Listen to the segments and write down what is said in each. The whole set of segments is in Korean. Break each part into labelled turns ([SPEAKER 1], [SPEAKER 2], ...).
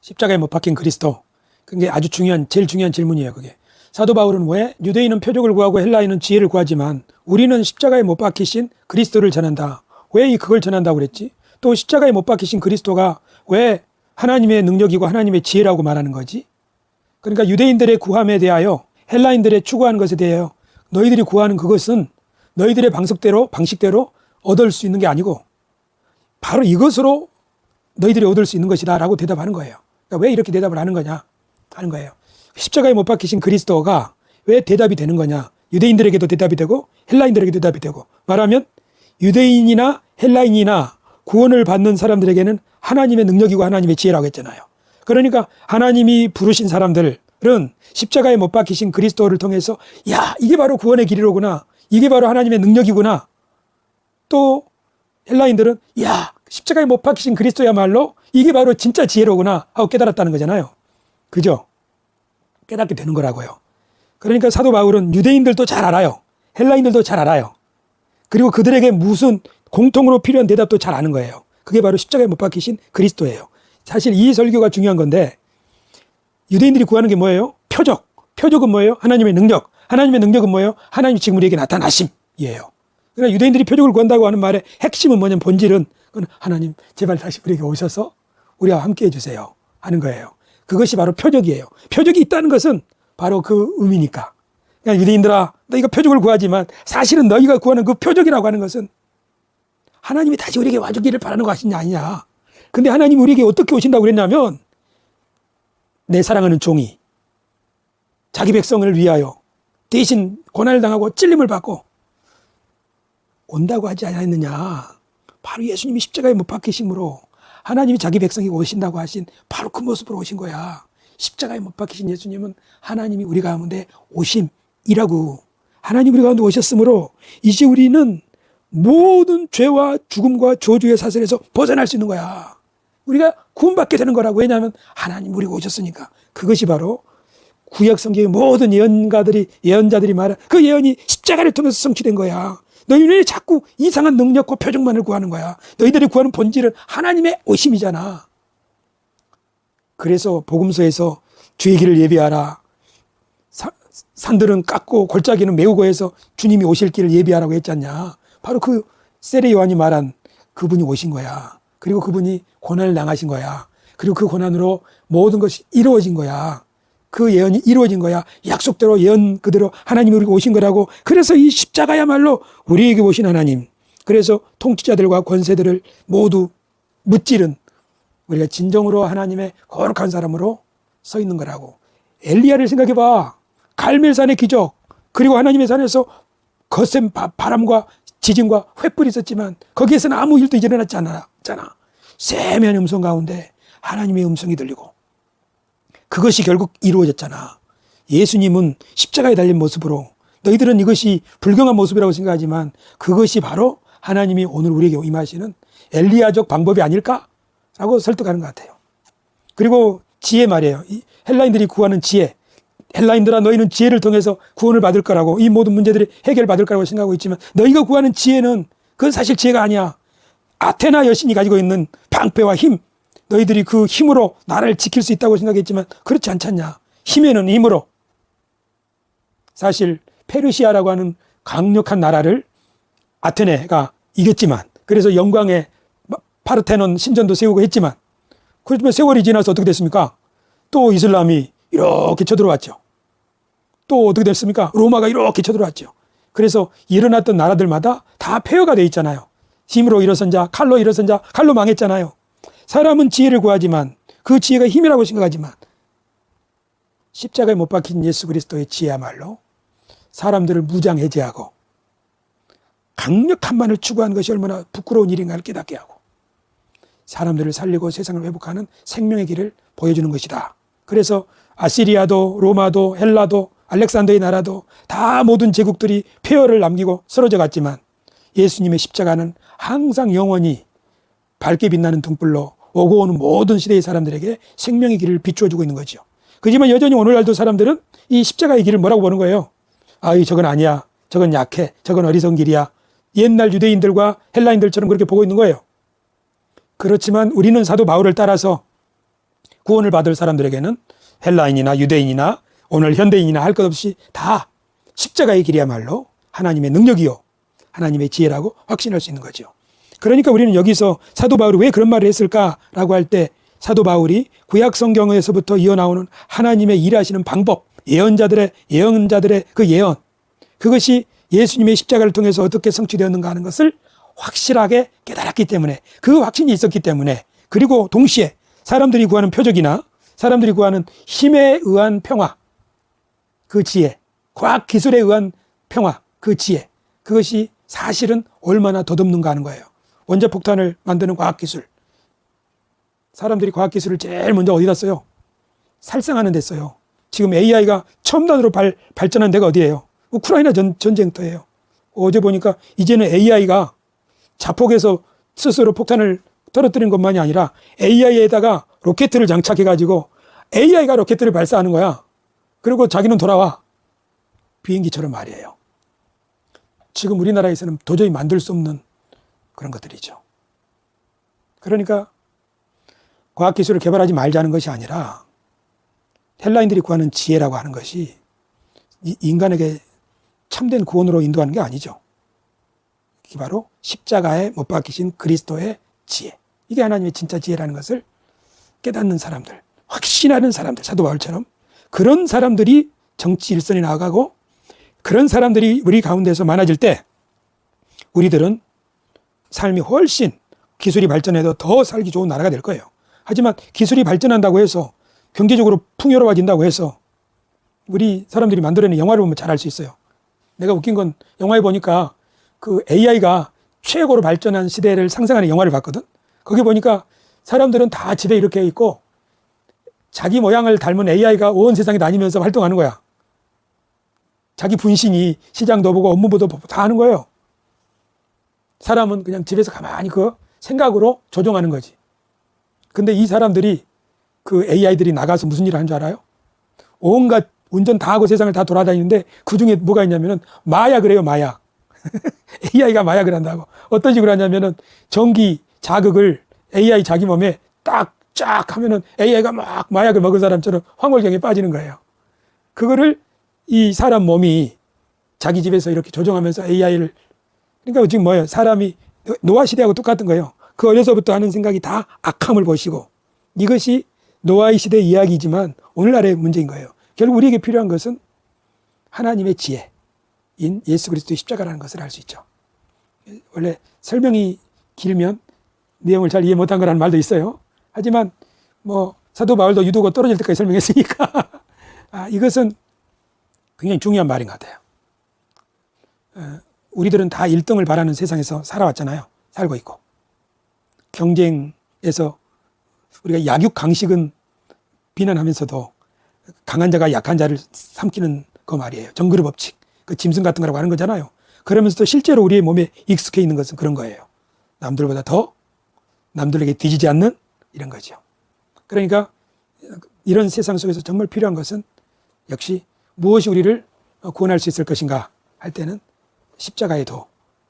[SPEAKER 1] 십자가에 못 박힌 그리스도. 그게 아주 제일 중요한 질문이에요, 그게. 사도 바울은 왜 유대인은 표적을 구하고 헬라인은 지혜를 구하지만 우리는 십자가에 못 박히신 그리스도를 전한다. 왜 그걸 전한다고 그랬지? 또 십자가에 못 박히신 그리스도가 왜 하나님의 능력이고 하나님의 지혜라고 말하는 거지? 그러니까 유대인들의 구함에 대하여 헬라인들의 추구하는 것에 대하여 너희들이 구하는 그것은 너희들의 방식대로 얻을 수 있는 게 아니고 바로 이것으로 너희들이 얻을 수 있는 것이다 라고 대답하는 거예요. 그러니까 왜 이렇게 대답을 하는 거냐 하는 거예요. 십자가에 못 박히신 그리스도가 왜 대답이 되는 거냐. 유대인들에게도 대답이 되고 헬라인들에게도 대답이 되고, 말하면 유대인이나 헬라인이나 구원을 받는 사람들에게는 하나님의 능력이고 하나님의 지혜라고 했잖아요. 그러니까 하나님이 부르신 사람들은 십자가에 못 박히신 그리스도를 통해서 야, 이게 바로 구원의 길이로구나, 이게 바로 하나님의 능력이구나. 또 헬라인들은 야, 십자가에 못 박히신 그리스도야말로 이게 바로 진짜 지혜로구나 하고 깨달았다는 거잖아요. 그죠? 깨닫게 되는 거라고요. 그러니까 사도 바울은 유대인들도 잘 알아요. 헬라인들도 잘 알아요. 그리고 그들에게 무슨 공통으로 필요한 대답도 잘 아는 거예요. 그게 바로 십자가에 못 박히신 그리스도예요. 사실 이 설교가 중요한 건데, 유대인들이 구하는 게 뭐예요? 표적. 표적은 뭐예요? 하나님의 능력. 하나님의 능력은 뭐예요? 하나님이 지금 우리에게 나타나심이에요. 그러니까 유대인들이 표적을 구한다고 하는 말의 핵심은 뭐냐면, 본질은 그건 하나님 제발 다시 우리에게 오셔서 우리와 함께 해주세요 하는 거예요. 그것이 바로 표적이에요. 표적이 있다는 것은 바로 그 의미니까. 그러니까 유대인들아, 너희가 표적을 구하지만 사실은 너희가 구하는 그 표적이라고 하는 것은 하나님이 다시 우리에게 와주기를 바라는 것이 아니냐. 근데 하나님이 우리에게 어떻게 오신다고 그랬냐면, 내 사랑하는 종이 자기 백성을 위하여 대신 고난을 당하고 찔림을 받고 온다고 하지 않았느냐. 바로 예수님이 십자가에 못 박히심으로 하나님이 자기 백성이 오신다고 하신 바로 그 모습으로 오신 거야. 십자가에 못 박히신 예수님은 하나님이 우리 가운데 오심이라고. 하나님 우리 가운데 오셨으므로 이제 우리는 모든 죄와 죽음과 저주의 사슬에서 벗어날 수 있는 거야. 우리가 구원받게 되는 거라고. 왜냐하면 하나님 우리가 오셨으니까. 그것이 바로 구약 성경의 모든 예언자들이 말한 그 예언이 십자가를 통해서 성취된 거야. 너희는 왜 자꾸 이상한 능력과 표적만을 구하는 거야? 너희들이 구하는 본질은 하나님의 오심이잖아. 그래서 복음서에서 주의 길을 예비하라, 산들은 깎고 골짜기는 메우고 해서 주님이 오실 길을 예비하라고 했지 않냐. 바로 그 세례 요한이 말한 그분이 오신 거야. 그리고 그분이 고난을 당하신 거야. 그리고 그 고난으로 모든 것이 이루어진 거야. 그 예언이 이루어진 거야. 약속대로 예언 그대로 하나님이 우리에게 오신 거라고. 그래서 이 십자가야말로 우리에게 오신 하나님. 그래서 통치자들과 권세들을 모두 무찌른 우리가 진정으로 하나님의 거룩한 사람으로 서 있는 거라고. 엘리야를 생각해봐. 갈멜산의 기적, 그리고 하나님의 산에서 거센 바람과 지진과 횃불이 있었지만 거기에서는 아무 일도 일어났지 않았잖아. 세미한 음성 가운데 하나님의 음성이 들리고 그것이 결국 이루어졌잖아. 예수님은 십자가에 달린 모습으로, 너희들은 이것이 불경한 모습이라고 생각하지만 그것이 바로 하나님이 오늘 우리에게 임하시는 엘리야적 방법이 아닐까라고 설득하는 것 같아요. 그리고 지혜 말이에요. 이 헬라인들이 구하는 지혜. 헬라인들아, 너희는 지혜를 통해서 구원을 받을 거라고, 이 모든 문제들이 해결받을 거라고 생각하고 있지만, 너희가 구하는 지혜는 그건 사실 지혜가 아니야. 아테나 여신이 가지고 있는 방패와 힘, 너희들이 그 힘으로 나라를 지킬 수 있다고 생각했지만 그렇지 않잖냐. 힘에는 힘으로. 사실 페르시아라고 하는 강력한 나라를 아테네가 이겼지만, 그래서 영광의 파르테논 신전도 세우고 했지만, 그렇지만 세월이 지나서 어떻게 됐습니까? 또 이슬람이 이렇게 쳐들어왔죠. 또 어떻게 됐습니까? 로마가 이렇게 쳐들어왔죠. 그래서 일어났던 나라들마다 다 폐허가 되어 있잖아요. 힘으로 일어선 자, 칼로 일어선 자, 칼로 망했잖아요. 사람은 지혜를 구하지만 그 지혜가 힘이라고 생각하지만 십자가에 못 박힌 예수 그리스도의 지혜야말로 사람들을 무장해제하고 강력한 만을 추구하는 것이 얼마나 부끄러운 일인가를 깨닫게 하고 사람들을 살리고 세상을 회복하는 생명의 길을 보여주는 것이다. 그래서 아시리아도 로마도 헬라도 알렉산더의 나라도 다 모든 제국들이 폐허를 남기고 쓰러져 갔지만 예수님의 십자가는 항상 영원히 밝게 빛나는 등불로 오고 오는 모든 시대의 사람들에게 생명의 길을 비추어주고 있는 거죠. 그렇지만 여전히 오늘날도 사람들은 이 십자가의 길을 뭐라고 보는 거예요? 저건 아니야. 저건 약해. 저건 어리석은 길이야. 옛날 유대인들과 헬라인들처럼 그렇게 보고 있는 거예요. 그렇지만 우리는 사도 바울을 따라서 구원을 받을 사람들에게는 헬라인이나 유대인이나 오늘 현대인이나 할 것 없이 다 십자가의 길이야말로 하나님의 능력이요 하나님의 지혜라고 확신할 수 있는 거죠. 그러니까 우리는 여기서 사도 바울이 왜 그런 말을 했을까라고 할 때 사도 바울이 구약 성경에서부터 이어나오는 하나님의 일하시는 방법, 예언자들의 그 예언, 그것이 예수님의 십자가를 통해서 어떻게 성취되었는가 하는 것을 확실하게 깨달았기 때문에, 그 확신이 있었기 때문에, 그리고 동시에 사람들이 구하는 표적이나 사람들이 구하는 힘에 의한 평화, 그 지혜, 과학 기술에 의한 평화, 그 지혜, 그것이 사실은 얼마나 덧없는가 하는 거예요. 원자폭탄을 만드는 과학기술, 사람들이 과학기술을 제일 먼저 어디다 써요? 살상하는 데 써요. 지금 AI가 첨단으로 발전한 데가 어디예요? 우크라이나 전쟁터예요. 어제 보니까 이제는 AI가 자폭해서 스스로 폭탄을 떨어뜨리는 것만이 아니라 AI에다가 로켓을 장착해가지고 AI가 로켓을 발사하는 거야. 그리고 자기는 돌아와. 비행기처럼 말이에요. 지금 우리나라에서는 도저히 만들 수 없는 그런 것들이죠. 그러니까 과학기술을 개발하지 말자는 것이 아니라 헬라인들이 구하는 지혜라고 하는 것이 인간에게 참된 구원으로 인도하는 게 아니죠. 이게 바로 십자가에 못 박히신 그리스도의 지혜. 이게 하나님의 진짜 지혜라는 것을 깨닫는 사람들, 확신하는 사람들, 사도 바울처럼 그런 사람들이 정치 일선에 나가고 그런 사람들이 우리 가운데서 많아질 때 우리들은 삶이 훨씬 기술이 발전해도 더 살기 좋은 나라가 될 거예요. 하지만 기술이 발전한다고 해서 경제적으로 풍요로워진다고 해서 우리 사람들이 만들어낸 영화를 보면 잘 알 수 있어요. 내가 웃긴 건 영화에 보니까 그 AI가 최고로 발전한 시대를 상상하는 영화를 봤거든. 거기 보니까 사람들은 다 집에 이렇게 있고 자기 모양을 닮은 AI가 온 세상에 다니면서 활동하는 거야. 자기 분신이 시장도 보고 업무보도 보고 다 하는 거예요. 사람은 그냥 집에서 가만히 그 생각으로 조종하는 거지. 근데 이 사람들이 그 AI들이 나가서 무슨 일을 하는 줄 알아요? 온갖 운전 다 하고 세상을 다 돌아다니는데 그 중에 뭐가 있냐면은 마약을 해요, 마약. AI가 마약을 한다고. 어떤 식으로 하냐면은 전기 자극을 AI 자기 몸에 딱 쫙 하면은 AI가 막 마약을 먹은 사람처럼 황홀경에 빠지는 거예요. 그거를 이 사람 몸이 자기 집에서 이렇게 조종하면서 AI를, 그러니까 지금 뭐예요? 사람이 노아 시대하고 똑같은 거예요. 그 어려서부터 하는 생각이 다 악함을 보시고, 이것이 노아의 시대 이야기지만 오늘날의 문제인 거예요. 결국 우리에게 필요한 것은 하나님의 지혜인 예수 그리스도의 십자가라는 것을 알 수 있죠. 원래 설명이 길면 내용을 잘 이해 못한 거라는 말도 있어요. 하지만 뭐 사도 바울도 유도고 떨어질 때까지 설명했으니까 이것은 굉장히 중요한 말인 것 같아요. 우리들은 다 1등을 바라는 세상에서 살아왔잖아요. 살고 있고. 경쟁에서 우리가 약육강식은 비난하면서도 강한 자가 약한 자를 삼키는 그 말이에요. 정글의 법칙. 그 짐승 같은 거라고 하는 거잖아요. 그러면서도 실제로 우리의 몸에 익숙해 있는 것은 그런 거예요. 남들보다 더 남들에게 뒤지지 않는 이런 거죠. 그러니까 이런 세상 속에서 정말 필요한 것은 역시 무엇이 우리를 구원할 수 있을 것인가 할 때는 십자가의 도,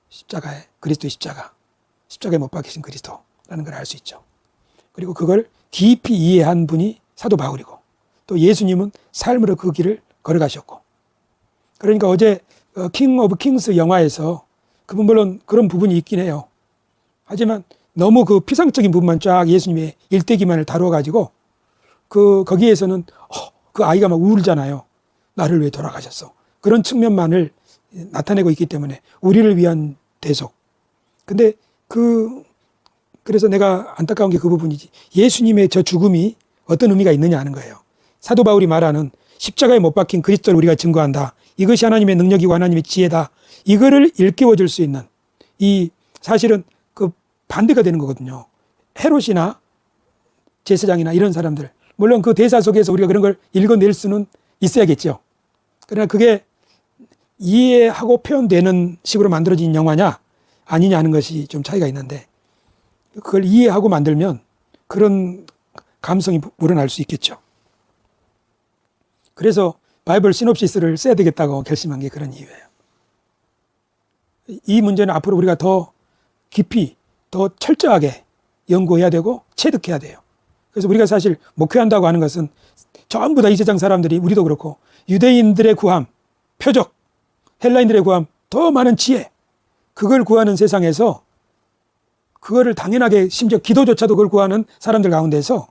[SPEAKER 1] 십자가의 그리스도의 십자가에 못 박히신 그리스도라는 걸 알 수 있죠. 그리고 그걸 깊이 이해한 분이 사도 바울이고, 또 예수님은 삶으로 그 길을 걸어가셨고, 그러니까 어제 킹 오브 킹스 영화에서 그분 물론 그런 부분이 있긴 해요. 하지만 너무 그 피상적인 부분만 쫙 예수님의 일대기만을 다뤄가지고 거기에서는 그 아이가 막 울잖아요. 나를 왜 돌아가셨어? 그런 측면만을 나타내고 있기 때문에 우리를 위한 대속. 근데 그래서 내가 안타까운 게 그 부분이지. 예수님의 저 죽음이 어떤 의미가 있느냐 하는 거예요. 사도 바울이 말하는 십자가에 못 박힌 그리스도를 우리가 증거한다. 이것이 하나님의 능력이고 하나님의 지혜다. 이거를 일깨워 줄 수 있는, 이 사실은 그 반대가 되는 거거든요. 헤롯이나 제사장이나 이런 사람들, 물론 그 대사 속에서 우리가 그런 걸 읽어낼 수는 있어야겠죠. 그러나 그게 이해하고 표현되는 식으로 만들어진 영화냐 아니냐 하는 것이 좀 차이가 있는데, 그걸 이해하고 만들면 그런 감성이 우러날 수 있겠죠. 그래서 바이블 시놉시스를 써야 되겠다고 결심한 게 그런 이유예요. 이 문제는 앞으로 우리가 더 깊이, 더 철저하게 연구해야 되고 체득해야 돼요. 그래서 우리가 사실 목회한다고 하는 것은 전부 다 이 세상 사람들이, 우리도 그렇고, 유대인들의 구함, 표적, 헬라인들의 구함, 더 많은 지혜, 그걸 구하는 세상에서, 그거를 당연하게 심지어 기도조차도 그걸 구하는 사람들 가운데서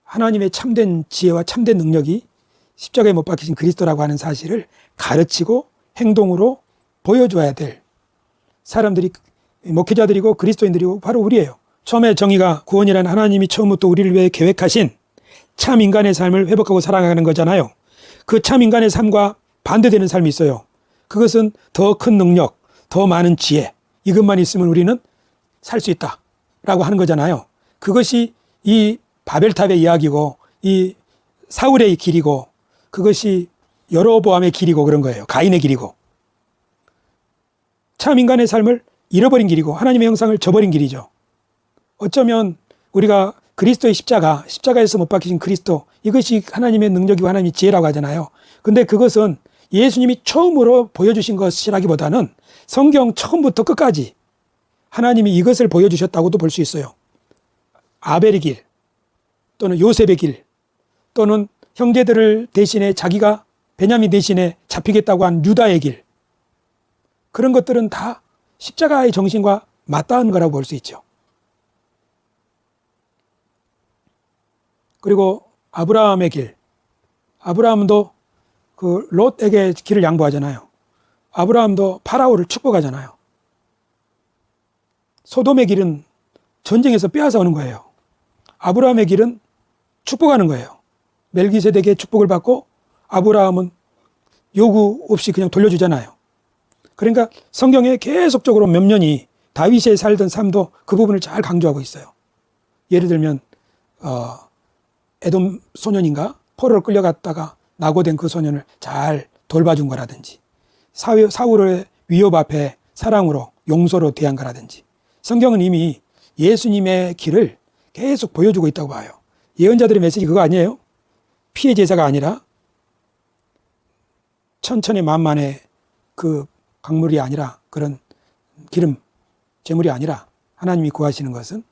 [SPEAKER 1] 하나님의 참된 지혜와 참된 능력이 십자가에 못 박히신 그리스도라고 하는 사실을 가르치고 행동으로 보여줘야 될 사람들이, 목회자들이고 그리스도인들이고 바로 우리예요. 처음에 정의가 구원이란 하나님이 처음부터 우리를 위해 계획하신 참 인간의 삶을 회복하고 살아가는 거잖아요. 그 참 인간의 삶과 반대되는 삶이 있어요. 그것은 더 큰 능력, 더 많은 지혜, 이것만 있으면 우리는 살 수 있다라고 하는 거잖아요. 그것이 이 바벨탑의 이야기고, 이 사울의 길이고, 그것이 여로보암의 길이고 그런 거예요. 가인의 길이고. 참 인간의 삶을 잃어버린 길이고 하나님의 형상을 저버린 길이죠. 어쩌면 우리가 그리스도의 십자가에서 못 박히신 그리스도, 이것이 하나님의 능력이고 하나님의 지혜라고 하잖아요. 근데 그것은 예수님이 처음으로 보여주신 것이라기보다는 성경 처음부터 끝까지 하나님이 이것을 보여주셨다고도 볼 수 있어요. 아벨의 길, 또는 요셉의 길, 또는 형제들을 대신해 자기가 베냐민 대신에 잡히겠다고 한 유다의 길, 그런 것들은 다 십자가의 정신과 맞닿은 거라고 볼 수 있죠. 그리고 아브라함의 길, 아브라함도 그 롯에게 길을 양보하잖아요. 아브라함도 파라오를 축복하잖아요. 소돔의 길은 전쟁에서 빼앗아 오는 거예요. 아브라함의 길은 축복하는 거예요. 멜기세덱의 축복을 받고 아브라함은 요구 없이 그냥 돌려주잖아요. 그러니까 성경에 계속적으로 몇 년이 다윗이 살던 삶도 그 부분을 잘 강조하고 있어요. 예를 들면 에돔 소년인가 포로로 끌려갔다가 낙오된 그 소년을 잘 돌봐준 거라든지, 사울의 위협 앞에 사랑으로 용서로 대한 거라든지, 성경은 이미 예수님의 길을 계속 보여주고 있다고 봐요. 예언자들의 메시지 그거 아니에요? 피해 제사가 아니라 천천의 만만의 그 강물이 아니라, 그런 기름, 제물이 아니라 하나님이 구하시는 것은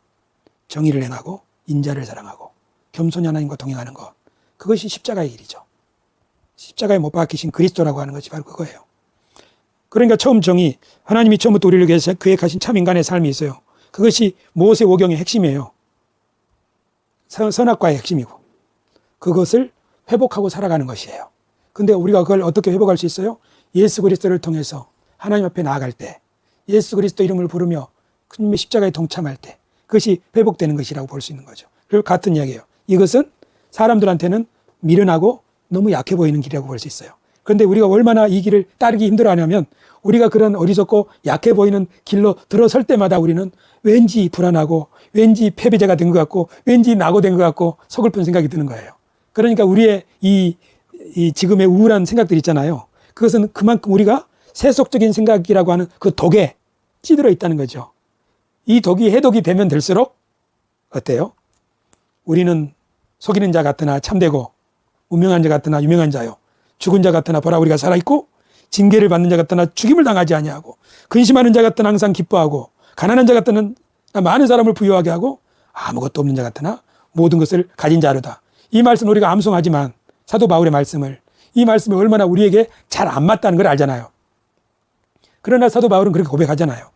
[SPEAKER 1] 정의를 행하고 인자를 사랑하고 겸손히 하나님과 동행하는 것, 그것이 십자가의 길이죠. 십자가에 못 박히신 그리스도라고 하는 것이 바로 그거예요. 그러니까 처음 정의, 하나님이 처음부터 우리를 위해서 계획하신 참 인간의 삶이 있어요. 그것이 모세 오경의 핵심이에요. 선악과의 핵심이고, 그것을 회복하고 살아가는 것이에요. 근데 우리가 그걸 어떻게 회복할 수 있어요? 예수 그리스도를 통해서 하나님 앞에 나아갈 때, 예수 그리스도 이름을 부르며 주님의 십자가에 동참할 때, 그것이 회복되는 것이라고 볼 수 있는 거죠. 그리고 같은 이야기예요. 이것은 사람들한테는 미련하고 너무 약해 보이는 길이라고 볼 수 있어요. 그런데 우리가 얼마나 이 길을 따르기 힘들어하냐면, 우리가 그런 어리석고 약해 보이는 길로 들어설 때마다 우리는 왠지 불안하고, 왠지 패배자가 된 것 같고, 왠지 낙오된 것 같고, 서글픈 생각이 드는 거예요. 그러니까 우리의 이 지금의 우울한 생각들 있잖아요. 그것은 그만큼 우리가 세속적인 생각이라고 하는 그 독에 찌들어 있다는 거죠. 이 독이 해독이 되면 될수록 어때요? 우리는 속이는 자 같으나 참되고, 운명한 자 같으나 유명한 자요, 죽은 자 같으나 보라 우리가 살아있고, 징계를 받는 자 같으나 죽임을 당하지 아니하고, 근심하는 자 같으나 항상 기뻐하고, 가난한 자 같으나 많은 사람을 부유하게 하고, 아무것도 없는 자 같으나 모든 것을 가진 자로다. 이 말씀 우리가 암송하지만 사도 바울의 말씀을, 이 말씀이 얼마나 우리에게 잘 안 맞다는 걸 알잖아요. 그러나 사도 바울은 그렇게 고백하잖아요.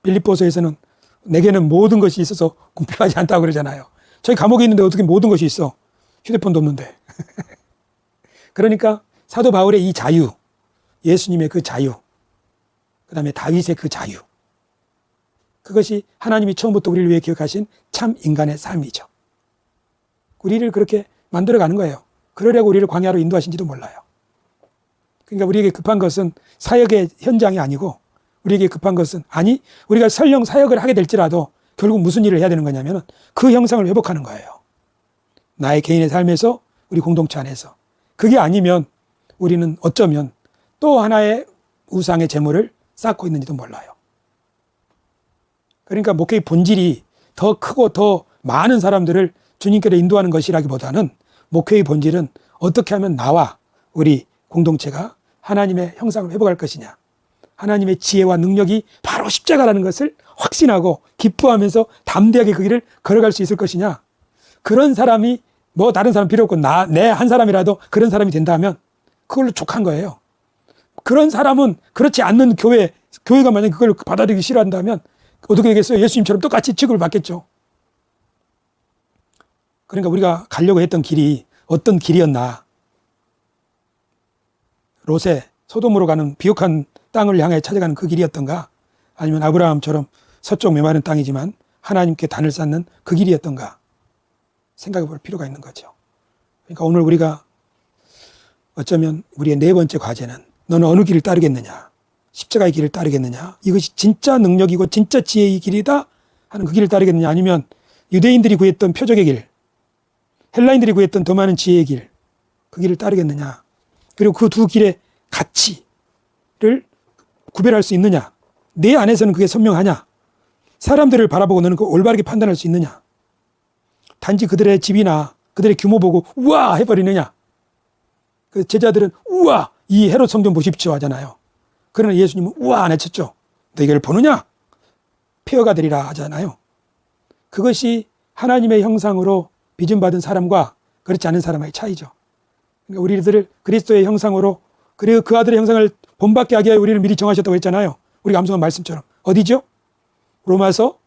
[SPEAKER 1] 빌립보서에서는 내게는 모든 것이 있어서 궁핍하지 않다고 그러잖아요. 저희 감옥에 있는데 어떻게 모든 것이 있어? 휴대폰도 없는데. 그러니까 사도 바울의 이 자유, 예수님의 그 자유, 그 다음에 다윗의 그 자유, 그것이 하나님이 처음부터 우리를 위해 기억하신 참 인간의 삶이죠. 우리를 그렇게 만들어가는 거예요. 그러려고 우리를 광야로 인도하신지도 몰라요. 그러니까 우리에게 급한 것은 사역의 현장이 아니고, 우리에게 급한 것은, 아니 우리가 설령 사역을 하게 될지라도 결국 무슨 일을 해야 되는 거냐면 그 형상을 회복하는 거예요. 나의 개인의 삶에서, 우리 공동체 안에서. 그게 아니면 우리는 어쩌면 또 하나의 우상의 제물을 쌓고 있는지도 몰라요. 그러니까 목회의 본질이 더 크고 더 많은 사람들을 주님께로 인도하는 것이라기보다는, 목회의 본질은 어떻게 하면 나와 우리 공동체가 하나님의 형상을 회복할 것이냐, 하나님의 지혜와 능력이 바로 십자가라는 것을 확신하고 기뻐하면서 담대하게 그 길을 걸어갈 수 있을 것이냐, 그런 사람이 뭐 다른 사람 필요 없고 내 한 사람이라도 그런 사람이 된다면 그걸로 족한 거예요. 그런 사람은 그렇지 않는 교회가 만약에 그걸 받아들이기 싫어한다면 어떻게 되겠어요? 예수님처럼 똑같이 취급을 받겠죠. 그러니까 우리가 가려고 했던 길이 어떤 길이었나. 롯의 소돔으로 가는 비옥한 땅을 향해 찾아가는 그 길이었던가, 아니면 아브라함처럼 서쪽 메마른 땅이지만 하나님께 단을 쌓는 그 길이었던가 생각해 볼 필요가 있는 거죠. 그러니까 오늘 우리가 어쩌면 우리의 네 번째 과제는 너는 어느 길을 따르겠느냐, 십자가의 길을 따르겠느냐, 이것이 진짜 능력이고 진짜 지혜의 길이다 하는 그 길을 따르겠느냐, 아니면 유대인들이 구했던 표적의 길, 헬라인들이 구했던 더 많은 지혜의 길, 그 길을 따르겠느냐, 그리고 그 두 길의 가치를 구별할 수 있느냐, 내 안에서는 그게 선명하냐, 사람들을 바라보고 너는 그 올바르게 판단할 수 있느냐, 단지 그들의 집이나 그들의 규모 보고 우와 해버리느냐. 그 제자들은 우와 이 헤롯 성전 보십시오 하잖아요. 그러나 예수님은 우와 안 해쳤죠. 너 이걸 보느냐? 폐허가 되리라 하잖아요. 그것이 하나님의 형상으로 빚음받은 사람과 그렇지 않은 사람의 차이죠. 그러니까 우리들을 그리스도의 형상으로, 그리고 그 아들의 형상을 본받게 하기 위해 우리를 미리 정하셨다고 했잖아요. 우리가 암송한 말씀처럼. 어디죠? 로마서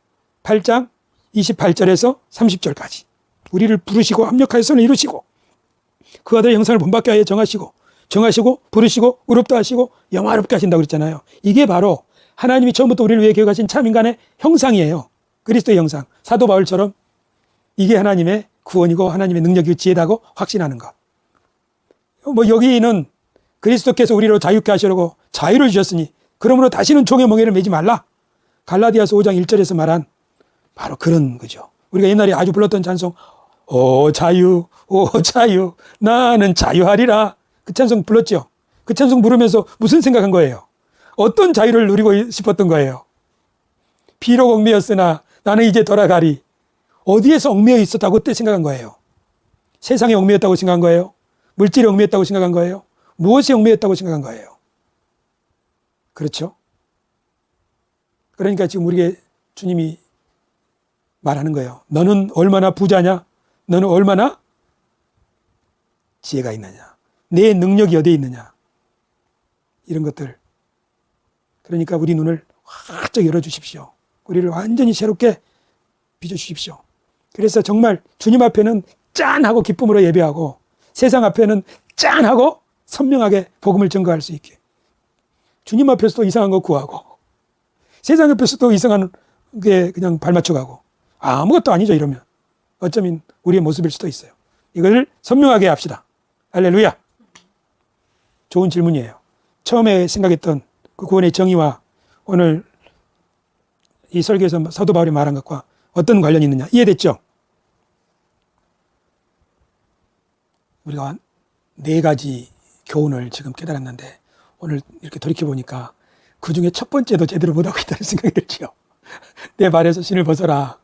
[SPEAKER 1] 8장 28절에서 30절까지. 우리를 부르시고 합력하여 선을 이루시고 그 아들의 형상을 본받게 하여 정하시고 부르시고 의롭다 하시고 영화롭게 하신다고 그랬잖아요. 이게 바로 하나님이 처음부터 우리를 위해 계획하신 참 인간의 형상이에요. 그리스도의 형상. 사도 바울처럼 이게 하나님의 구원이고 하나님의 능력이고 지혜다고 확신하는 것. 뭐 여기는 그리스도께서 우리로 자유케 하시려고 자유를 주셨으니 그러므로 다시는 종의 멍에를 매지 말라. 갈라디아서 5장 1절에서 말한 바로 그런 거죠. 우리가 옛날에 아주 불렀던 찬송, 오 자유 나는 자유하리라. 그 찬송 불렀죠. 그 찬송 부르면서 무슨 생각한 거예요? 어떤 자유를 누리고 싶었던 거예요? 비록 얽매였으나 나는 이제 돌아가리. 어디에서 얽매여 있었다고 그때 생각한 거예요? 세상에 얽매였다고 생각한 거예요? 물질에 얽매였다고 생각한 거예요? 무엇에 얽매였다고 생각한 거예요? 그렇죠? 그러니까 지금 우리에게 주님이 말하는 거예요. 너는 얼마나 부자냐? 너는 얼마나 지혜가 있느냐? 내 능력이 어디에 있느냐? 이런 것들. 그러니까 우리 눈을 활짝 열어주십시오. 우리를 완전히 새롭게 빚어주십시오. 그래서 정말 주님 앞에는 짠하고 기쁨으로 예배하고 세상 앞에는 짠하고 선명하게 복음을 증거할 수 있게. 주님 앞에서도 이상한 거 구하고 세상 앞에서도 이상한 게 그냥 발맞춰가고 아무것도 아니죠. 이러면 어쩌면 우리의 모습일 수도 있어요. 이걸 선명하게 합시다. 할렐루야. 좋은 질문이에요. 처음에 생각했던 그 구원의 정의와 오늘 이 설교에서 사도 바울이 말한 것과 어떤 관련이 있느냐 이해됐죠? 우리가 네 가지 교훈을 지금 깨달았는데 오늘 이렇게 돌이켜보니까 그 중에 첫 번째도 제대로 못하고 있다는 생각이 들죠. 내 발에서 신을 벗어라.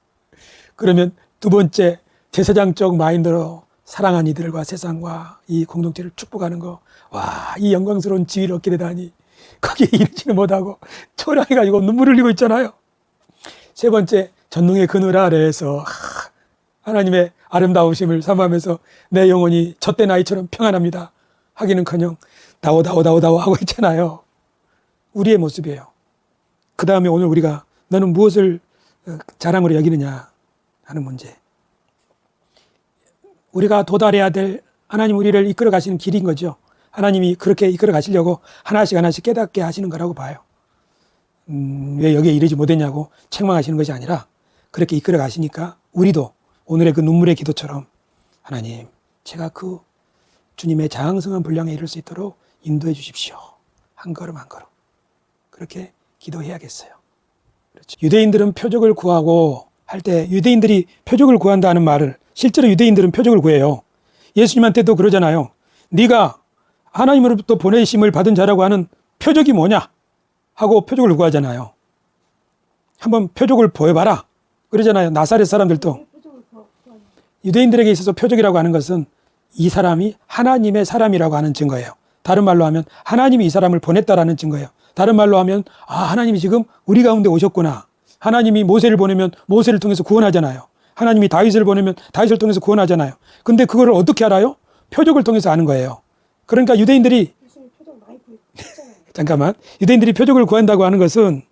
[SPEAKER 1] 그러면 두 번째 제사장적 마인드로 사랑한 이들과 세상과 이 공동체를 축복하는 거. 와, 이 영광스러운 지위를 얻게 되다니 거기에 이르지는 못하고 초라해가지고 눈물 흘리고 있잖아요. 세 번째, 전능의 그늘 아래에서 하나님의 아름다우심을 삼하면서 내 영혼이 젖된 아이처럼 평안합니다 하기는커녕 다오 하고 있잖아요. 우리의 모습이에요. 그 다음에 오늘 우리가 너는 무엇을 자랑으로 여기느냐 하는 문제. 우리가 도달해야 될 하나님 우리를 이끌어 가시는 길인 거죠. 하나님이 그렇게 이끌어 가시려고 하나씩 깨닫게 하시는 거라고 봐요. 왜 여기에 이르지 못했냐고 책망하시는 것이 아니라 그렇게 이끌어 가시니까 우리도 오늘의 그 눈물의 기도처럼 하나님 제가 그 주님의 장성한 분량에 이를 수 있도록 인도해 주십시오. 한 걸음 한 걸음. 그렇게 기도해야겠어요. 그렇죠. 유대인들은 표적을 구하고 할 때 유대인들이 표적을 구한다는 말을 실제로 유대인들은 표적을 구해요. 예수님한테도 그러잖아요. 네가 하나님으로부터 보내심을 받은 자라고 하는 표적이 뭐냐 하고 표적을 구하잖아요. 한번 표적을 보여봐라 그러잖아요. 나사렛 사람들도. 유대인들에게 있어서 표적이라고 하는 것은 이 사람이 하나님의 사람이라고 하는 증거예요. 다른 말로 하면 하나님이 이 사람을 보냈다라는 증거예요. 다른 말로 하면 하나님이 지금 우리 가운데 오셨구나. 하나님이 모세를 보내면 모세를 통해서 구원하잖아요. 하나님이 다윗을 보내면 다윗을 통해서 구원하잖아요. 근데 그거를 어떻게 알아요? 표적을 통해서 아는 거예요. 그러니까 유대인들이 잠깐만, 유대인들이 표적을 구한다고 하는 것은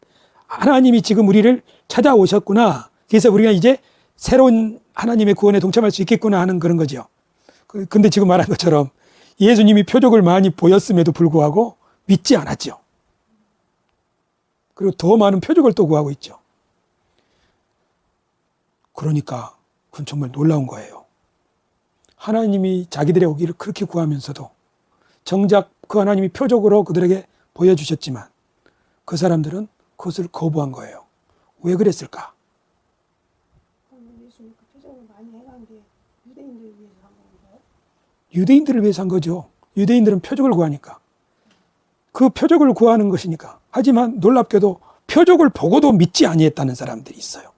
[SPEAKER 1] 하나님이 지금 우리를 찾아오셨구나. 그래서 우리가 이제 새로운 하나님의 구원에 동참할 수 있겠구나 하는 그런 거죠. 근데 지금 말한 것처럼 예수님이 표적을 많이 보였음에도 불구하고 믿지 않았죠. 그리고 더 많은 표적을 또 구하고 있죠. 그러니까 그건 정말 놀라운 거예요. 하나님이 자기들의 오기를 그렇게 구하면서도 정작 그 하나님이 표적으로 그들에게 보여주셨지만 그 사람들은 그것을 거부한 거예요. 왜 그랬을까?
[SPEAKER 2] 예수님 그 표정을 많이 해놨는데 유대인들을 위해서 한 건가요?
[SPEAKER 1] 유대인들을 위해서 한 거죠. 유대인들은 표적을 구하니까. 그 표적을 구하는 것이니까. 하지만 놀랍게도 표적을 보고도 믿지 아니했다는 사람들이 있어요.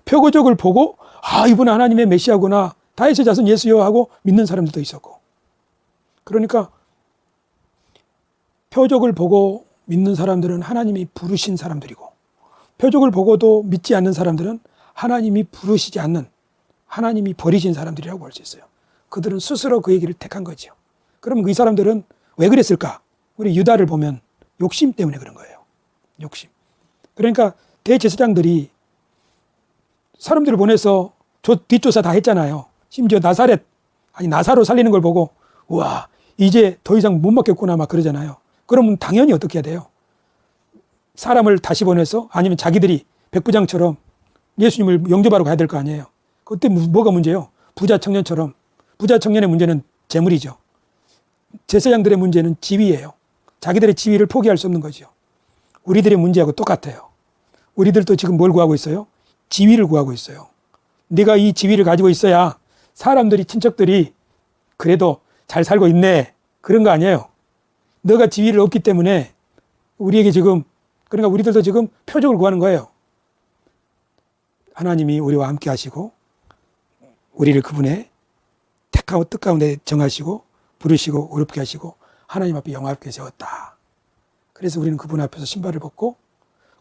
[SPEAKER 1] 표적을 보고 이분 하나님의 메시아구나, 다윗의 자손 예수여 하고 믿는 사람들도 있었고. 그러니까 표적을 보고 믿는 사람들은 하나님이 부르신 사람들이고, 표적을 보고도 믿지 않는 사람들은 하나님이 부르시지 않는, 하나님이 버리신 사람들이라고 볼 수 있어요. 그들은 스스로 그 얘기를 택한 거죠. 그럼 이 사람들은 왜 그랬을까? 우리 유다를 보면 욕심 때문에 그런 거예요. 욕심. 그러니까 대제사장들이 사람들을 보내서 뒷조사 다 했잖아요. 심지어 나사로 살리는 걸 보고 우와, 이제 더 이상 못 먹겠구나 막 그러잖아요. 그러면 당연히 어떻게 해야 돼요? 사람을 다시 보내서, 아니면 자기들이 백부장처럼 예수님을 영접하러 가야 될 거 아니에요. 그때 뭐가 문제예요? 부자 청년처럼. 부자 청년의 문제는 재물이죠. 제사장들의 문제는 지위예요. 자기들의 지위를 포기할 수 없는 거죠. 우리들의 문제하고 똑같아요. 우리들도 지금 뭘 구하고 있어요? 지위를 구하고 있어요. 네가 이 지위를 가지고 있어야 사람들이, 친척들이 그래도 잘 살고 있네, 그런 거 아니에요. 너가 지위를 얻기 때문에 우리에게 지금, 그러니까 우리들도 지금 표적을 구하는 거예요. 하나님이 우리와 함께 하시고 우리를 그분의 뜻 가운데 정하시고 부르시고 어렵게 하시고 하나님 앞에 영화롭게 세웠다. 그래서 우리는 그분 앞에서 신발을 벗고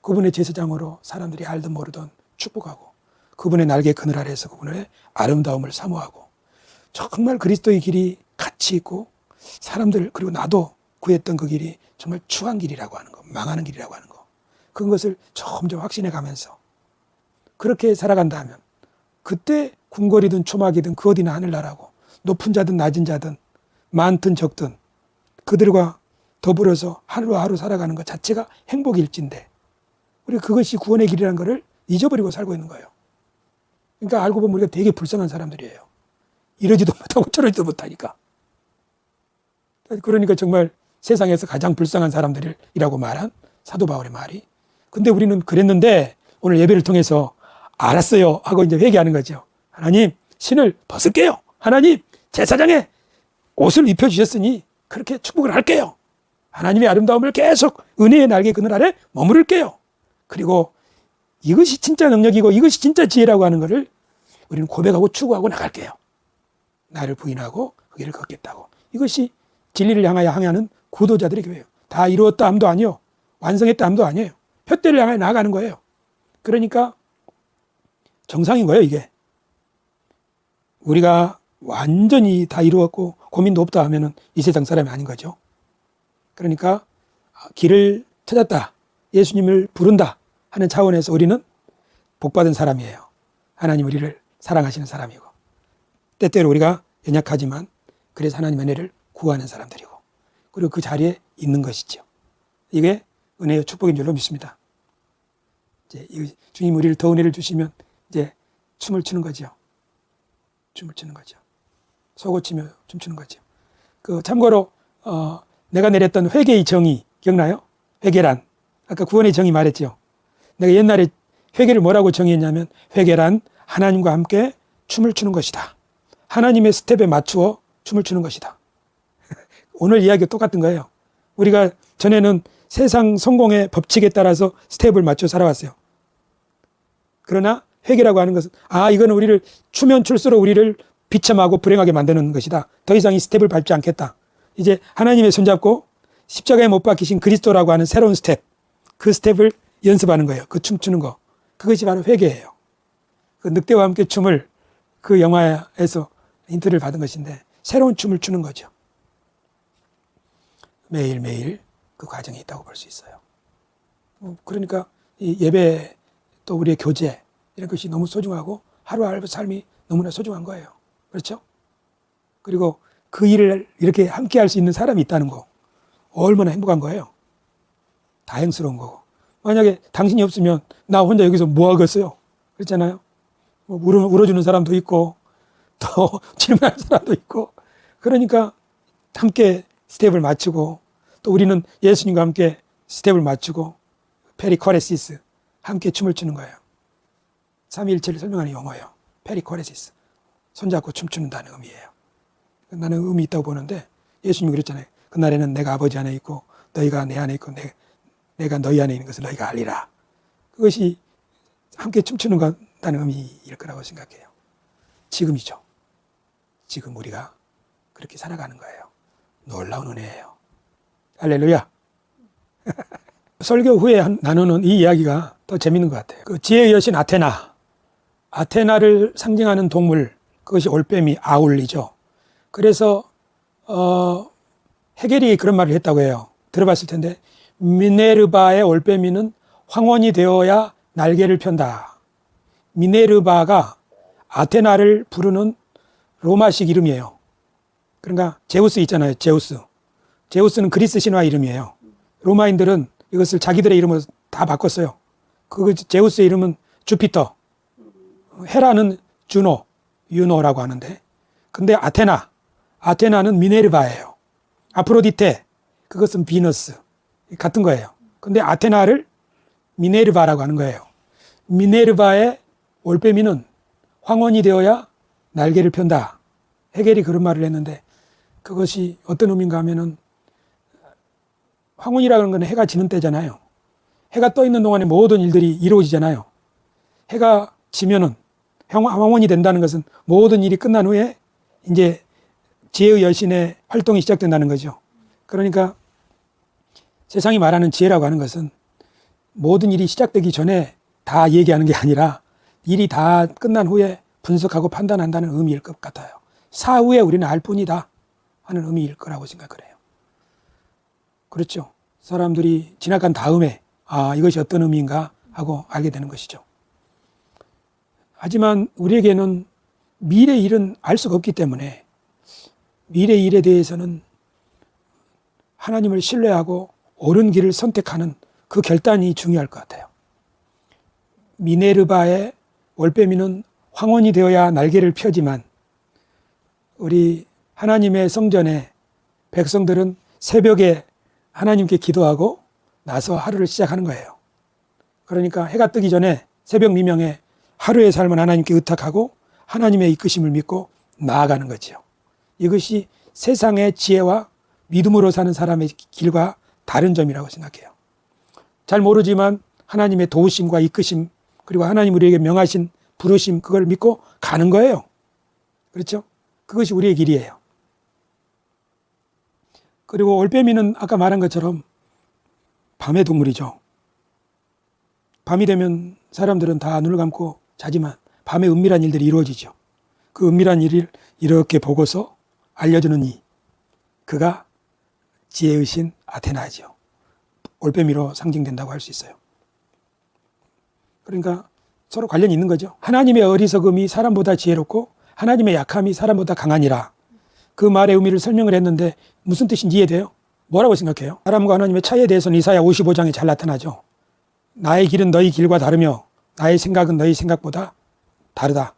[SPEAKER 1] 그분의 제사장으로 사람들이 알든 모르든 축복하고 그분의 날개 그늘 아래에서 그분의 아름다움을 사모하고, 정말 그리스도의 길이 가치 있고 사람들, 그리고 나도 구했던 그 길이 정말 추한 길이라고 하는 거, 망하는 길이라고 하는 거, 그것을 점점 확신해 가면서 그렇게 살아간다면 그때 궁궐이든 초막이든 그 어디나 하늘나라고, 높은 자든 낮은 자든 많든 적든 그들과 더불어서 하루하루 살아가는 것 자체가 행복일진데, 우리 그것이 구원의 길이라는 것을 잊어버리고 살고 있는 거예요. 그러니까 알고 보면 우리가 되게 불쌍한 사람들이에요. 이러지도 못하고 저러지도 못하니까. 그러니까 정말 세상에서 가장 불쌍한 사람들이라고 말한 사도 바울의 말이. 근데 우리는 그랬는데 오늘 예배를 통해서 알았어요 하고 이제 회개하는 거죠. 하나님, 신을 벗을게요. 하나님, 제사장의 옷을 입혀주셨으니 그렇게 축복을 할게요. 하나님의 아름다움을 계속 은혜의 날개 그늘 아래 머무를게요. 그리고 이것이 진짜 능력이고 이것이 진짜 지혜라고 하는 것을 우리는 고백하고 추구하고 나갈게요. 나를 부인하고 그 길을 걷겠다고. 이것이 진리를 향하여 항해하는 구도자들의 교회예요. 다 이루었다 함도 아니요, 완성했다 함도 아니에요. 표대를 향해 나아가는 거예요. 그러니까 정상인 거예요, 이게. 우리가 완전히 다 이루었고 고민도 없다 하면은 이 세상 사람이 아닌 거죠. 그러니까 길을 찾았다, 예수님을 부른다 하는 차원에서 우리는 복받은 사람이에요. 하나님 우리를 사랑하시는 사람이고, 때때로 우리가 연약하지만 그래서 하나님의 은혜를 구하는 사람들이고, 그리고 그 자리에 있는 것이죠. 이게 은혜의 축복인 줄로 믿습니다. 이제 주님 우리를 더 은혜를 주시면 이제 춤을 추는 거죠. 춤을 추는 거죠. 소고치며 춤추는 거죠. 참고로 내가 내렸던 회개의 정의 기억나요? 회개란, 아까 구원의 정의 말했죠. 내가 옛날에 회개를 뭐라고 정의했냐면, 회개란 하나님과 함께 춤을 추는 것이다. 하나님의 스텝에 맞추어 춤을 추는 것이다. 오늘 이야기가 똑같은 거예요. 우리가 전에는 세상 성공의 법칙에 따라서 스텝을 맞춰 살아왔어요. 그러나 회개라고 하는 것은 이거는 우리를 추면 출수록 우리를 비참하고 불행하게 만드는 것이다. 더 이상 이 스텝을 밟지 않겠다. 이제 하나님의 손잡고 십자가에 못 박히신 그리스도라고 하는 새로운 스텝, 그 스텝을 연습하는 거예요. 그 춤추는 거. 그것이 바로 회개예요. 그 늑대와 함께 춤을 그 영화에서 힌트를 받은 것인데 새로운 춤을 추는 거죠. 매일매일 그 과정이 있다고 볼 수 있어요. 그러니까 이 예배 또 우리의 교제 이런 것이 너무 소중하고 하루하루 삶이 너무나 소중한 거예요. 그렇죠? 그리고 그 일을 이렇게 함께 할 수 있는 사람이 있다는 거 얼마나 행복한 거예요. 다행스러운 거고. 만약에 당신이 없으면 나 혼자 여기서 뭐 하겠어요? 그렇잖아요. 울어주는 사람도 있고 또 질문할 사람도 있고 그러니까 함께 스텝을 맞추고 또 우리는 예수님과 함께 스텝을 맞추고 페리코레시스 함께 춤을 추는 거예요. 삼위일체를 설명하는 용어예요. 페리코레시스 손잡고 춤추는다는 의미예요. 나는 의미 있다고 보는데 예수님이 그랬잖아요. 그날에는 내가 아버지 안에 있고 너희가 내 안에 있고 내가 너희 안에 있는 것을 너희가 알리라. 그것이 함께 춤추는 것다는 의미일 거라고 생각해요. 지금이죠. 지금 우리가 그렇게 살아가는 거예요. 놀라운 은혜예요. 할렐루야. 설교 후에 나누는 이 이야기가 더 재밌는 것 같아요. 그 지혜의 여신 아테나를 상징하는 동물, 그것이 올빼미 아울이죠. 그래서 헤겔이 그런 말을 했다고 해요. 들어봤을 텐데 미네르바의 올빼미는 황혼이 되어야 날개를 편다. 미네르바가 아테나를 부르는 로마식 이름이에요. 그러니까 제우스 있잖아요. 제우스는 그리스 신화 이름이에요. 로마인들은 이것을 자기들의 이름으로 다 바꿨어요. 그 제우스의 이름은 주피터, 헤라는 주노, 유노라고 하는데, 근데 아테나는 미네르바예요. 아프로디테, 그것은 비너스, 같은 거예요. 근데 아테나를 미네르바라고 하는 거예요. 미네르바의 올빼미는 황혼이 되어야 날개를 편다. 헤겔이 그런 말을 했는데 그것이 어떤 의미인가 하면은 황혼이라는 건 해가 지는 때잖아요. 해가 떠 있는 동안에 모든 일들이 이루어지잖아요. 해가 지면은 황혼이 된다는 것은 모든 일이 끝난 후에 이제 지혜의 여신의 활동이 시작된다는 거죠. 그러니까 세상이 말하는 지혜라고 하는 것은 모든 일이 시작되기 전에 다 얘기하는 게 아니라 일이 다 끝난 후에 분석하고 판단한다는 의미일 것 같아요. 사후에 우리는 알 뿐이다 하는 의미일 거라고 생각을 해요. 그렇죠. 사람들이 지나간 다음에 이것이 어떤 의미인가 하고 알게 되는 것이죠. 하지만 우리에게는 미래 일은 알 수가 없기 때문에 미래 일에 대해서는 하나님을 신뢰하고 옳은 길을 선택하는 그 결단이 중요할 것 같아요. 미네르바의 올빼미는 황혼이 되어야 날개를 펴지만 우리 하나님의 성전에 백성들은 새벽에 하나님께 기도하고 나서 하루를 시작하는 거예요. 그러니까 해가 뜨기 전에 새벽 미명에 하루의 삶을 하나님께 의탁하고 하나님의 이끄심을 믿고 나아가는 거죠. 이것이 세상의 지혜와 믿음으로 사는 사람의 길과 다른 점이라고 생각해요. 잘 모르지만 하나님의 도우심과 이끄심 그리고 하나님 우리에게 명하신 부르심 그걸 믿고 가는 거예요. 그렇죠? 그것이 우리의 길이에요. 그리고 올빼미는 아까 말한 것처럼 밤의 동물이죠. 밤이 되면 사람들은 다 눈을 감고 자지만 밤에 은밀한 일들이 이루어지죠. 그 은밀한 일을 이렇게 보고서 알려주는 그가 지혜의 신 아테나죠. 올빼미로 상징된다고 할 수 있어요. 그러니까 서로 관련이 있는 거죠. 하나님의 어리석음이 사람보다 지혜롭고 하나님의 약함이 사람보다 강하니라. 그 말의 의미를 설명을 했는데 무슨 뜻인지 이해돼요? 뭐라고 생각해요? 사람과 하나님의 차이에 대해서는 이사야 55장에 잘 나타나죠. 나의 길은 너희 길과 다르며 나의 생각은 너희 생각보다 다르다.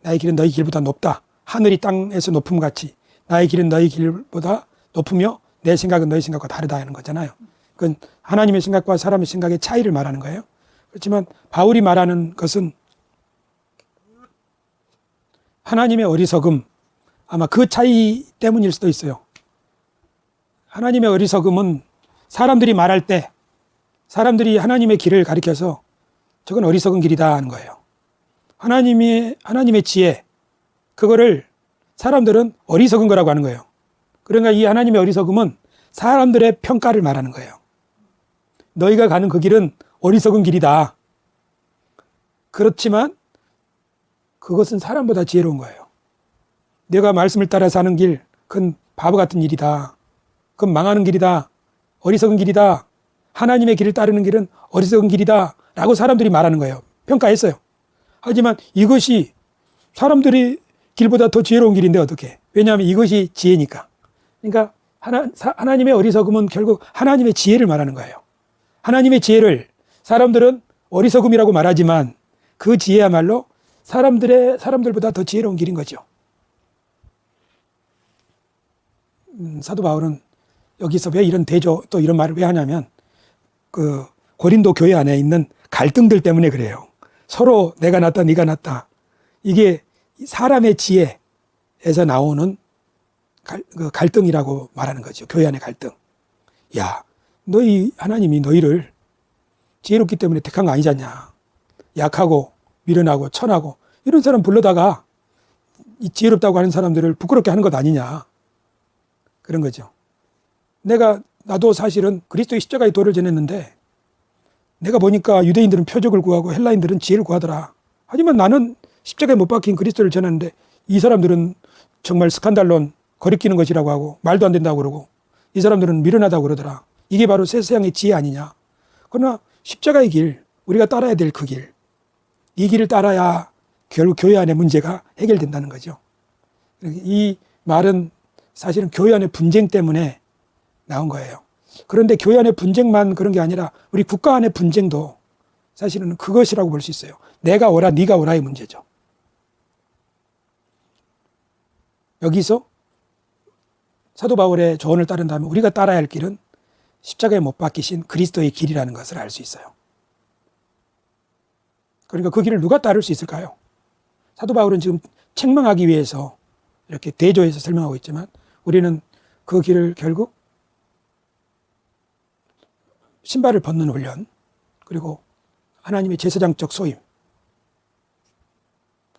[SPEAKER 1] 나의 길은 너희 길보다 높다. 하늘이 땅에서 높음같이 나의 길은 너희 길보다 높으며 내 생각은 너희 생각과 다르다 하는 거잖아요. 그건 하나님의 생각과 사람의 생각의 차이를 말하는 거예요. 그렇지만 바울이 말하는 것은 하나님의 어리석음, 아마 그 차이 때문일 수도 있어요. 하나님의 어리석음은 사람들이 말할 때 사람들이 하나님의 길을 가리켜서 저건 어리석은 길이다 하는 거예요. 하나님의 지혜, 그거를 사람들은 어리석은 거라고 하는 거예요. 그러니까 이 하나님의 어리석음은 사람들의 평가를 말하는 거예요. 너희가 가는 그 길은 어리석은 길이다. 그렇지만 그것은 사람보다 지혜로운 거예요. 내가 말씀을 따라 사는 길, 그건 바보 같은 일이다. 그건 망하는 길이다. 어리석은 길이다. 하나님의 길을 따르는 길은 어리석은 길이다. 라고 사람들이 말하는 거예요. 평가했어요. 하지만 이것이 사람들이 길보다 더 지혜로운 길인데 어떻게? 왜냐하면 이것이 지혜니까. 그러니까 하나님의 어리석음은 결국 하나님의 지혜를 말하는 거예요. 하나님의 지혜를 사람들은 어리석음이라고 말하지만 그 지혜야말로 사람들보다 더 지혜로운 길인 거죠. 사도 바울은 여기서 왜 이런 대조 또 이런 말을 왜 하냐면 그 고린도 교회 안에 있는 갈등들 때문에 그래요. 서로 내가 낫다 네가 낫다. 이게 사람의 지혜에서 나오는 갈등이라고 말하는 거죠. 교회 안의 갈등. 야, 너희 하나님이 너희를 지혜롭기 때문에 택한 거 아니잖냐. 약하고 미련하고 천하고 이런 사람 불러다가 이 지혜롭다고 하는 사람들을 부끄럽게 하는 것 아니냐. 그런 거죠. 나도 사실은 그리스도의 십자가의 도를 전했는데 내가 보니까 유대인들은 표적을 구하고 헬라인들은 지혜를 구하더라. 하지만 나는 십자가에 못 박힌 그리스도를 전했는데 이 사람들은 정말 스칸달론 거리끼는 것이라고 하고 말도 안 된다고 그러고 이 사람들은 미련하다고 그러더라. 이게 바로 세상의 지혜 아니냐. 그러나 십자가의 길, 우리가 따라야 될 그 길, 이 길을 따라야 결국 교회 안의 문제가 해결된다는 거죠. 이 말은 사실은 교회 안의 분쟁 때문에 나온 거예요. 그런데 교회 안의 분쟁만 그런 게 아니라 우리 국가 안의 분쟁도 사실은 그것이라고 볼 수 있어요. 내가 오라 네가 오라의 문제죠. 여기서 사도 바울의 조언을 따른다면 우리가 따라야 할 길은 십자가에 못 박히신 그리스도의 길이라는 것을 알 수 있어요. 그러니까 그 길을 누가 따를 수 있을까요? 사도 바울은 지금 책망하기 위해서 이렇게 대조해서 설명하고 있지만 우리는 그 길을 결국 신발을 벗는 훈련, 그리고 하나님의 제사장적 소임,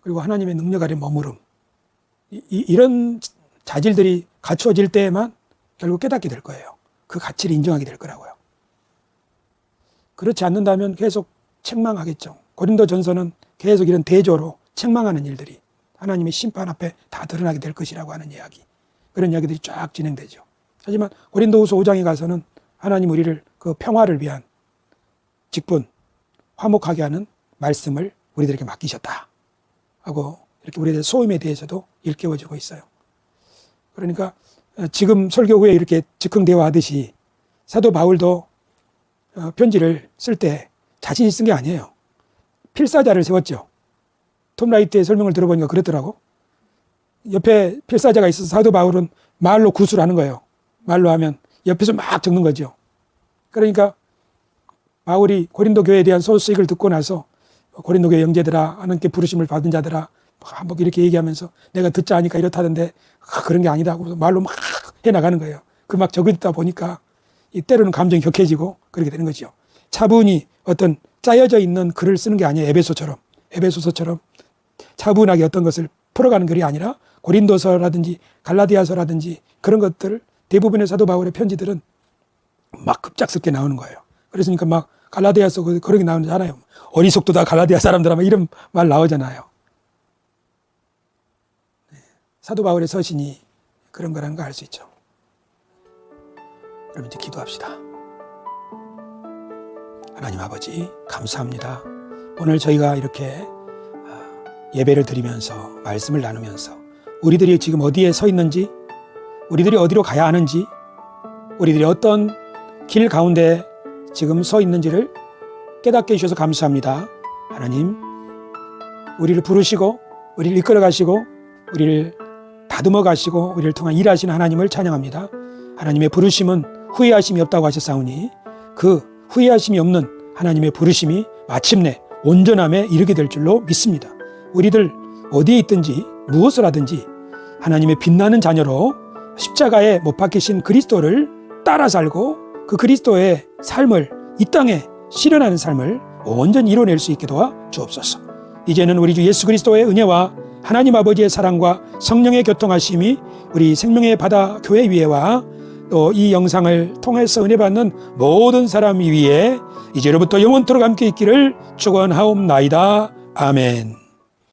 [SPEAKER 1] 그리고 하나님의 능력 아래 머무름, 이런 자질들이 갖추어질 때에만 결국 깨닫게 될 거예요. 그 가치를 인정하게 될 거라고요. 그렇지 않는다면 계속 책망하겠죠. 고린도전서는 계속 이런 대조로 책망하는 일들이 하나님의 심판 앞에 다 드러나게 될 것이라고 하는 이야기, 그런 이야기들이 쫙 진행되죠. 하지만 고린도후서 5장에 가서는 하나님 우리를 그 평화를 위한 직분, 화목하게 하는 말씀을 우리들에게 맡기셨다 하고 이렇게 우리들의 소임에 대해서도 일깨워주고 있어요. 그러니까 지금 설교 후에 이렇게 즉흥 대화하듯이 사도 바울도 편지를 쓸 때 자신이 쓴 게 아니에요. 필사자를 세웠죠. 톰 라이트의 설명을 들어보니까 그랬더라고. 옆에 필사자가 있어서 사도 바울은 말로 구술하는 거예요. 말로 하면 옆에서 막 적는 거죠. 그러니까 바울이 고린도 교회에 대한 소식을 듣고 나서 고린도 교회 형제들아, 하나님께 부르심을 받은 자들아, 뭐 이렇게 얘기하면서 내가 듣자 하니까 이렇다던데 그런 게 아니다 하고 말로 막 해나가는 거예요. 그 막 적으다 보니까 때로는 감정이 격해지고 그렇게 되는 거죠. 차분히 어떤 짜여져 있는 글을 쓰는 게 아니에요. 에베소서처럼 차분하게 어떤 것을 풀어가는 글이 아니라 고린도서라든지 갈라디아서라든지 그런 것들, 대부분의 사도 바울의 편지들은 막 급작스럽게 나오는 거예요. 그랬으니까 막 갈라디아서 그런 게 나오잖아요. 어리석도다 갈라디아 사람들아 막 이런 말 나오잖아요. 사도 바울의 서신이 그런 거라는 거 알 수 있죠. 그럼 이제 기도합시다. 하나님 아버지 감사합니다. 오늘 저희가 이렇게 예배를 드리면서 말씀을 나누면서 우리들이 지금 어디에 서 있는지, 우리들이 어디로 가야 하는지, 우리들이 어떤 길 가운데 지금 서 있는지를 깨닫게 해주셔서 감사합니다. 하나님, 우리를 부르시고 우리를 이끌어 가시고 우리를 다듬어 가시고 우리를 통한 일하시는 하나님을 찬양합니다. 하나님의 부르심은 후회하심이 없다고 하셨사오니 그 후회하심이 없는 하나님의 부르심이 마침내 온전함에 이르게 될 줄로 믿습니다. 우리들 어디에 있든지 무엇을 하든지 하나님의 빛나는 자녀로 십자가에 못 박히신 그리스도를 따라 살고 그 그리스도의 삶을 이 땅에 실현하는 삶을 온전히 이뤄낼 수 있게 도와 주옵소서. 이제는 우리 주 예수 그리스도의 은혜와 하나님 아버지의 사랑과 성령의 교통하심이 우리 생명의 바다 교회 위에와 또 이 영상을 통해서 은혜 받는 모든 사람 위에 이제로부터 영원토록 함께 있기를 축원하옵나이다. 아멘.